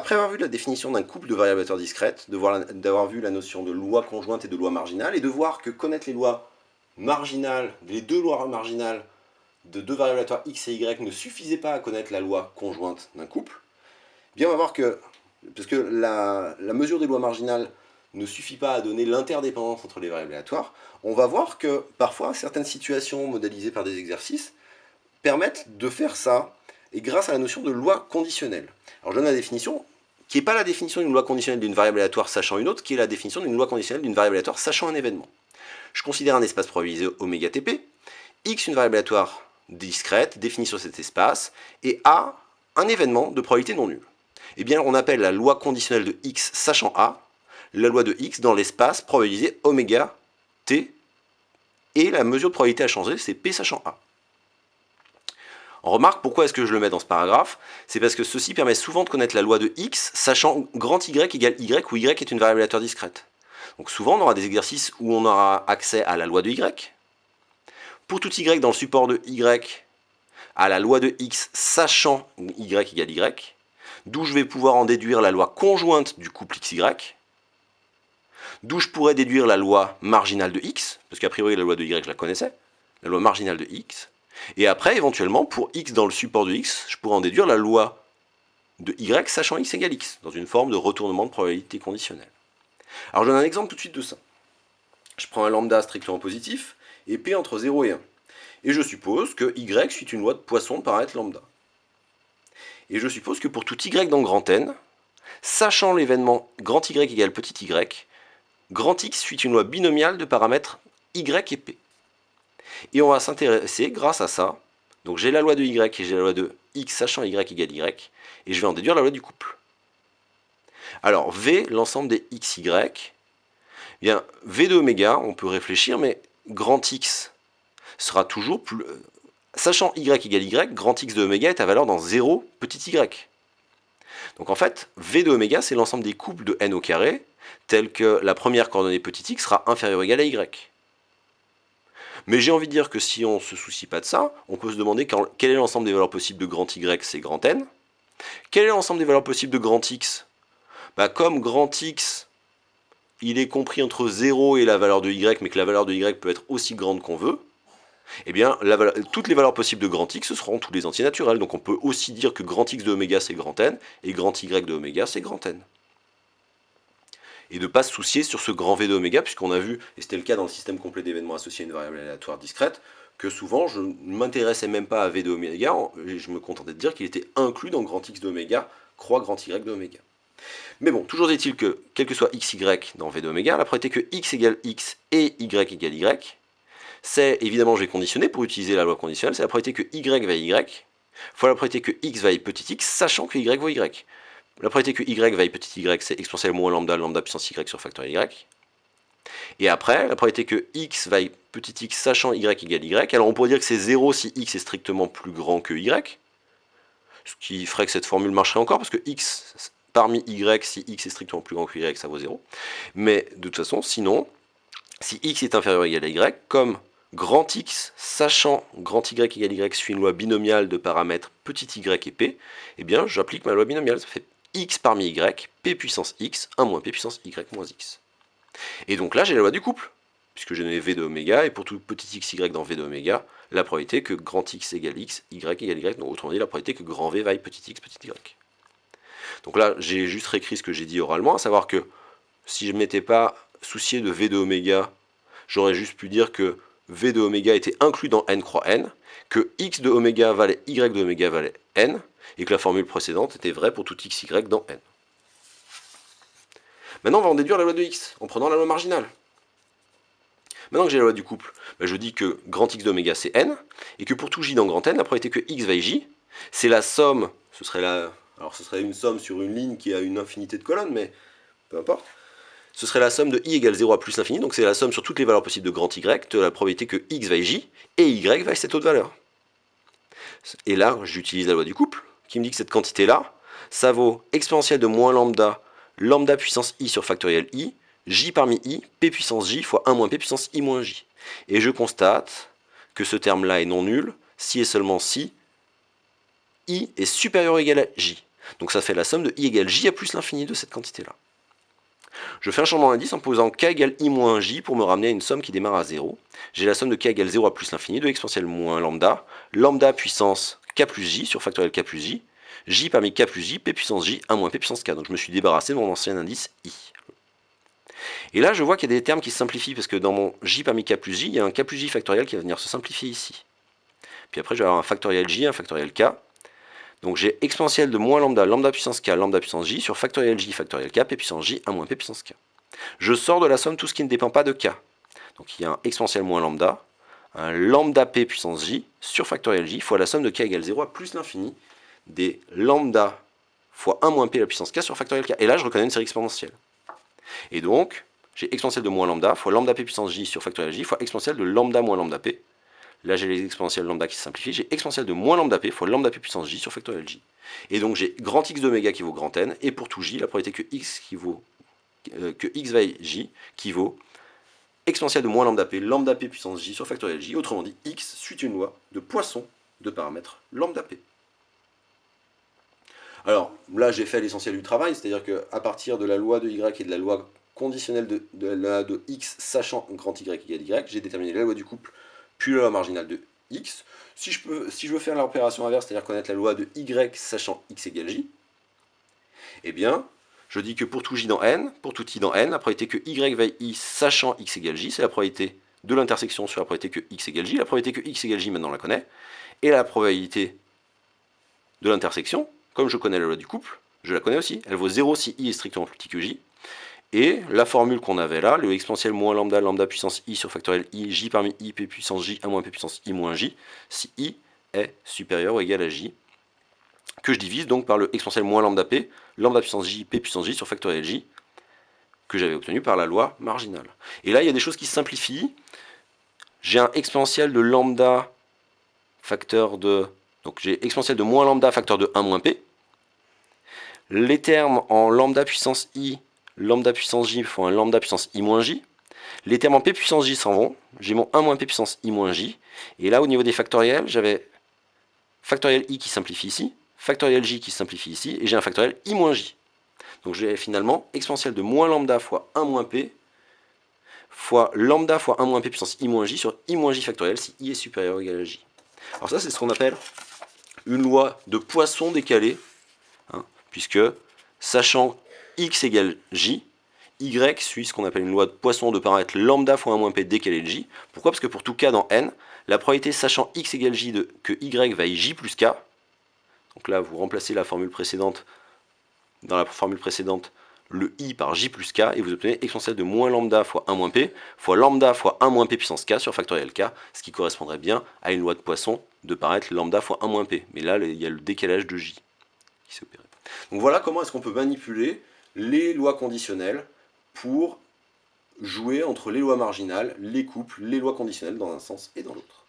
Après avoir vu la définition d'un couple de variables aléatoires discrètes, d'avoir vu la notion de loi conjointe et de loi marginale, et de voir que connaître les lois marginales, les deux lois marginales de deux variables aléatoires x et y ne suffisait pas à connaître la loi conjointe d'un couple, eh bien on va voir que, parce que la mesure des lois marginales ne suffit pas à donner l'interdépendance entre les variables aléatoires, on va voir que parfois certaines situations modélisées par des exercices permettent de faire ça, et grâce à la notion de loi conditionnelle. Alors je donne la définition, qui n'est pas la définition d'une loi conditionnelle d'une variable aléatoire sachant une autre, qui est la définition d'une loi conditionnelle d'une variable aléatoire sachant un événement. Je considère un espace probabilisé oméga tp, x une variable aléatoire discrète, définie sur cet espace, et A un événement de probabilité non nulle. Eh bien on appelle la loi conditionnelle de x sachant A, la loi de x dans l'espace probabilisé oméga t, et la mesure de probabilité à changer, c'est p sachant A. On remarque pourquoi est-ce que je le mets dans ce paragraphe, c'est parce que ceci permet souvent de connaître la loi de x, sachant grand y égale y, où y est une variable aléatoire discrète. Donc souvent on aura des exercices où on aura accès à la loi de y. Pour tout y dans le support de y, à la loi de x, sachant y égale y, d'où je vais pouvoir en déduire la loi conjointe du couple xy, d'où je pourrais déduire la loi marginale de x, parce qu'a priori la loi de y je la connaissais, la loi marginale de x, et après éventuellement pour x dans le support de x, je pourrais en déduire la loi de y sachant x égale x, dans une forme de retournement de probabilité conditionnelle. Alors je donne un exemple tout de suite de ça. Je prends un lambda strictement positif, et p entre 0 et 1. Et je suppose que y suit une loi de Poisson de paramètre lambda. Et je suppose que pour tout y dans grand N, sachant l'événement grand y égale petit y, grand x suit une loi binomiale de paramètres y et p. Et on va s'intéresser, grâce à ça, donc j'ai la loi de y et j'ai la loi de x sachant y égale y, et je vais en déduire la loi du couple. Alors v, l'ensemble des xy, bien v de oméga, on peut réfléchir, mais grand x sera toujours plus... Sachant y égale y, grand x de oméga est à valeur dans 0 petit y. Donc en fait, v de oméga, c'est l'ensemble des couples de n au carré, tels que la première coordonnée petit x sera inférieure ou égale à y. Mais j'ai envie de dire que si on ne se soucie pas de ça, on peut se demander quel est l'ensemble des valeurs possibles de grand y, c'est grand n. Quel est l'ensemble des valeurs possibles de grand x? Comme grand x, il est compris entre 0 et la valeur de y, mais que la valeur de y peut être aussi grande qu'on veut, eh bien, toutes les valeurs possibles de grand x, ce seront tous les entiers naturels. Donc on peut aussi dire que grand x de oméga, c'est grand n, et grand y de oméga, c'est grand n. Et de ne pas se soucier sur ce grand V de oméga, puisqu'on a vu, et c'était le cas dans le système complet d'événements associés à une variable aléatoire discrète, que souvent je ne m'intéressais même pas à V de oméga, et je me contentais de dire qu'il était inclus dans grand X de oméga, croix grand Y de oméga. Mais bon, toujours est-il que, quel que soit XY dans V de oméga, la probabilité que X égale X et Y égale Y, c'est, évidemment, je vais conditionner pour utiliser la loi conditionnelle, c'est la probabilité que Y vaille Y, fois la probabilité que X vaille petit x, sachant que Y vaut Y. La probabilité que y vaille petit y, c'est exponentielle moins lambda puissance y sur factoriel y. Et après, la probabilité que x vaille petit x sachant y égale y, alors on pourrait dire que c'est 0 si x est strictement plus grand que y, ce qui ferait que cette formule marcherait encore, parce que x parmi y, si x est strictement plus grand que y, ça vaut 0. Mais de toute façon, sinon, si x est inférieur ou égal à y, comme grand X sachant grand Y égale Y suit une loi binomiale de paramètres petit y et p, eh bien j'applique ma loi binomiale, ça fait x parmi y, p puissance x, 1 moins p puissance y moins x. Et donc là j'ai la loi du couple, puisque j'ai donné v de oméga, et pour tout petit x, y dans v de oméga, la probabilité que grand x égale x, y égale y, donc autrement dit la probabilité que grand v vaille petit x, petit y. Donc là j'ai juste réécrit ce que j'ai dit oralement, à savoir que si je ne m'étais pas soucié de v de oméga, j'aurais juste pu dire que v de oméga était inclus dans n croix n, que x de oméga valait y de oméga valait n, et que la formule précédente était vraie pour tout xy dans n. Maintenant, on va en déduire la loi de x, en prenant la loi marginale. Maintenant que j'ai la loi du couple, je dis que grand x d'oméga c'est n, et que pour tout j dans grand n, la probabilité que x vaille j, c'est la somme, ce serait une somme sur une ligne qui a une infinité de colonnes, mais peu importe, ce serait la somme de i égale 0 à plus l'infini, donc c'est la somme sur toutes les valeurs possibles de grand y, de la probabilité que x vaille j, et y vaille cette autre valeur. Et là, j'utilise la loi du couple, qui me dit que cette quantité-là, ça vaut exponentielle de moins lambda puissance i sur factoriel i, j parmi i, p puissance j fois 1 moins p puissance i moins j. Et je constate que ce terme-là est non nul, si et seulement si i est supérieur ou égal à j. Donc ça fait la somme de i égale j à plus l'infini de cette quantité-là. Je fais un changement d'indice en posant k égale i moins j pour me ramener à une somme qui démarre à 0. J'ai la somme de k égale 0 à plus l'infini de exponentielle moins lambda, lambda puissance k plus j sur factoriel k plus j parmi k plus j, p puissance j, 1 moins p puissance k. Donc je me suis débarrassé de mon ancien indice i. Et là, je vois qu'il y a des termes qui se simplifient, parce que dans mon j parmi k plus j, il y a un k plus j factoriel qui va venir se simplifier ici. Puis après, je vais avoir un factoriel j, un factoriel k. Donc j'ai exponentielle de moins lambda, lambda puissance k, lambda puissance j, sur factoriel j, factoriel k, p puissance j, 1 moins p puissance k. Je sors de la somme tout ce qui ne dépend pas de k. Donc il y a un exponentiel moins lambda, un lambda p puissance j, sur factoriel j, fois la somme de k égale 0 à plus l'infini des lambda fois 1 moins p à la puissance k sur factoriel k. Et là, je reconnais une série exponentielle. Et donc, j'ai exponentielle de moins lambda fois lambda p puissance j sur factoriel j fois exponentielle de lambda moins lambda p. Là, j'ai les exponentielles lambda qui se simplifient. J'ai exponentielle de moins lambda p fois lambda p puissance j sur factoriel j. Et donc, j'ai grand x d'oméga qui vaut grand n. Et pour tout j, la probabilité que x vaille j qui vaut exponentielle de moins lambda p puissance j sur factoriel j. Autrement dit, x suit une loi de Poisson de paramètre lambda p. Alors, là, j'ai fait l'essentiel du travail, c'est-à-dire qu'à partir de la loi de y et de la loi conditionnelle de x sachant grand y égale y, j'ai déterminé la loi du couple, puis la loi marginale de x. Si je veux faire l'opération inverse, c'est-à-dire connaître la loi de y sachant x égale j, eh bien, je dis que pour tout j dans n, pour tout i dans n, la probabilité que y vaille i sachant x égale j, c'est la probabilité de l'intersection sur la probabilité que x égale j. La probabilité que x égale j, maintenant on la connaît. Et la probabilité de l'intersection, comme je connais la loi du couple, je la connais aussi. Elle vaut 0 si i est strictement plus petit que j. Et la formule qu'on avait là, le exponentiel moins lambda, lambda puissance i sur factoriel i, j parmi i, p puissance j, 1 moins p puissance i moins j, si i est supérieur ou égal à j, que je divise donc par le exponentiel moins lambda p, lambda puissance j, p puissance j sur factoriel j, que j'avais obtenu par la loi marginale. Et là, il y a des choses qui se simplifient. J'ai un exponentiel de lambda facteur de... Donc j'ai exponentiel de moins lambda facteur de 1 moins p. Les termes en lambda puissance i, lambda puissance j font un lambda puissance i moins j. Les termes en p puissance j s'en vont. J'ai mon 1 moins p puissance i moins j. Et là, au niveau des factoriels, j'avais factoriel i qui simplifie ici, factoriel j qui simplifie ici, et j'ai un factoriel i moins j. Donc j'ai finalement exponentielle de moins lambda fois 1 moins p fois lambda fois 1 moins p puissance i moins j sur i moins j factoriel si i est supérieur ou égal à j. Alors ça, c'est ce qu'on appelle une loi de Poisson décalée, hein, puisque sachant x égale j, y suit ce qu'on appelle une loi de Poisson de paramètre lambda fois 1 moins p décalé de j. Pourquoi? Parce que pour tout k dans n, la probabilité sachant x égale j de que y vaille j plus k, donc là vous remplacez la formule précédente, dans la formule précédente, le i par j plus k, et vous obtenez exponentielle de moins lambda fois 1 moins p, fois lambda fois 1 moins p puissance k sur factoriel k, ce qui correspondrait bien à une loi de Poisson de paramètre lambda fois 1 moins p. Mais là, il y a le décalage de j qui s'est opéré. Donc voilà comment est-ce qu'on peut manipuler les lois conditionnelles pour jouer entre les lois marginales, les couples, les lois conditionnelles dans un sens et dans l'autre.